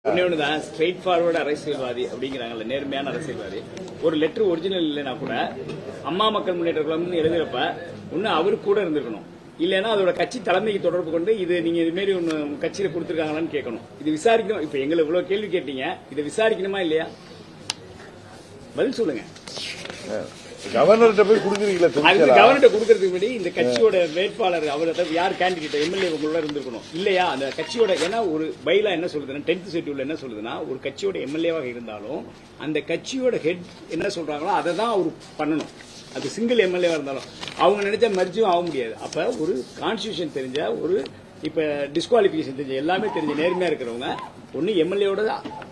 ஒண்ணுதான் straight forward அரசியல்வாதி அப்படிங்கிறாங்கல்ல, நேர்மையான அரசியல்வாதி. ஒரு லெட்டர் ஒரிஜினல் இல்லைன்னா கூட அம்மா மக்கள் முன்னேற்ற கழகம்னு எழுதுறப்ப ஒன்னு அவருக்கு கூட இருந்திருக்கணும், இல்லைன்னா அதோட கட்சி தலைமைக்கு தொடர்பு கொண்டு இது நீங்க இது மாதிரி ஒன்னு கட்சியில கொடுத்துருக்காங்களான்னு கேட்கணும். இது விசாரிக்கணும். இப்ப எங்களை இவ்வளவு கேள்வி கேட்டீங்க, இதை விசாரிக்கணுமா இல்லையா? பதில் சொல்லுங்க. கவர்னர்கிட்ட போய் கொடுக்குறீங்களா? கவர்னர்கிட்ட கொடுக்கறதுக்கு முன்னாடி இந்த கட்சியோட வேட்பாளர் அவர் யார் கேண்டிடேட் எம்எல்ஏ உங்களோட இருந்திருக்கணும் இல்லையா? அந்த கட்சியோட ஏன்னா ஒரு பைலா என்ன சொல்லுதுன்னா 10th ஷெட்யூல்ல என்ன சொல்லுதுன்னா, ஒரு கட்சியோட எம்எல்ஏவாக இருந்தாலும் அந்த கட்சியோட ஹெட் என்ன சொல்றாங்களோ அதை தான் அவர் பண்ணணும். அது சிங்கிள் எம்எல்ஏவா இருந்தாலும் அவங்க நினைச்சா மர்ஜும் ஆக முடியாது. அப்ப ஒரு கான்ஸ்டிடியூஷன் தெரிஞ்ச ஒரு இப்ப டிஸ்குவாலிபிகேஷன் தெரிஞ்ச எல்லாமே தெரிஞ்ச நேர்மையா இருக்கிறவங்க ஒன்னு எம்எல்ஏவோட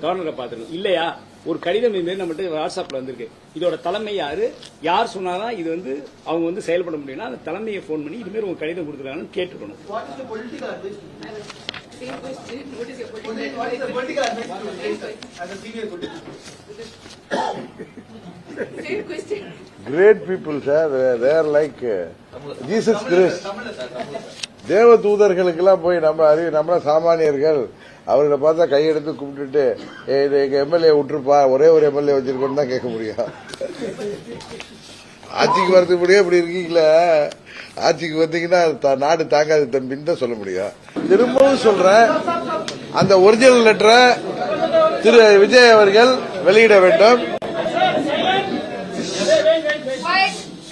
கவர்னரை பார்த்துக்கணும். இல்லையா ஒரு கடிதம் இது நம்மகிட்ட வாட்ஸ்அப்ல வந்திருக்கு, இதோட தலைமை யார் சொன்னாதான் இது அவங்க செயல்பட முடியும்னா அந்த தலைமையை போன் பண்ணி இது மாதிரி உங்க கடிதம் கொடுத்துருக்காங்கன்னு கேட்டுக்கணும். Great people, sir. They are like Jesus Christ. தேவ தூதர்களுக்கெல்லாம் போய் நம்ம சாமானியர்கள் அவர்களை பார்த்தா கையெடுத்து கும்பிட்டுட்டு எங்க எம்எல்ஏ விட்டுருப்பா, ஒரே ஒரு எம்எல்ஏ வச்சிருக்கோன்னு தான் கேட்க முடியும். ஆட்சிக்கு வரதுக்கு முடியும் இப்படி இருக்கீங்களா? ஆட்சிக்கு வந்தீங்கன்னா நாடு தாங்காது தம்பின்னு தான் சொல்ல முடியும். திரும்பவும் சொல்றேன், அந்த ஒரிஜினல் லெட்டரை திரு விஜய் அவர்கள் வெளியிட வேண்டும்.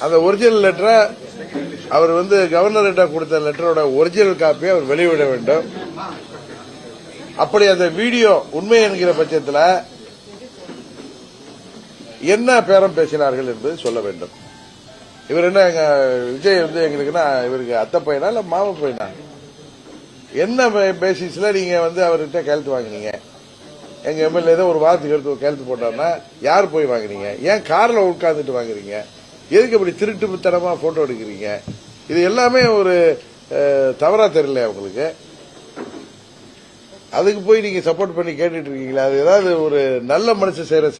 அந்த ஒரிஜினல் லெட்டரை அவர் கவர்னர்கிட்ட கொடுத்த லெட்டரோட ஒரிஜினல் காப்பியை அவர் வெளியிட வேண்டும். அப்படி அந்த வீடியோ உண்மை என்கிற பட்சத்தில் என்ன பேரம் பேசினார்கள் என்பது சொல்ல வேண்டும். இவர் என்ன விஜய் எங்களுக்குன்னா இவருக்கு அத்தை பையனா இல்ல மாமா பையனா? என்ன பேசிஸ்ல நீங்க அவர்கிட்ட கையெழுத்து வாங்கினீங்க? எங்க எம்எல்ஏ ஒரு வாரத்துக்கு கையெழுத்து போட்டாருன்னா யார் போய் வாங்கினீங்க? ஏன் கார்ல உட்கார்ந்துட்டு வாங்குறீங்க? எதுக்கு அப்படி திருட்டுத்தனமா போட்டோ எடுக்கிறீங்க? இது எல்லாமே ஒரு தவறா தெரியல உங்களுக்கு? அதுக்கு போய் நீங்க சப்போர்ட் பண்ணி கேட்டுட்டு இருக்கீங்களா? அது ஏதாவது ஒரு நல்ல மனுஷன் செய்யற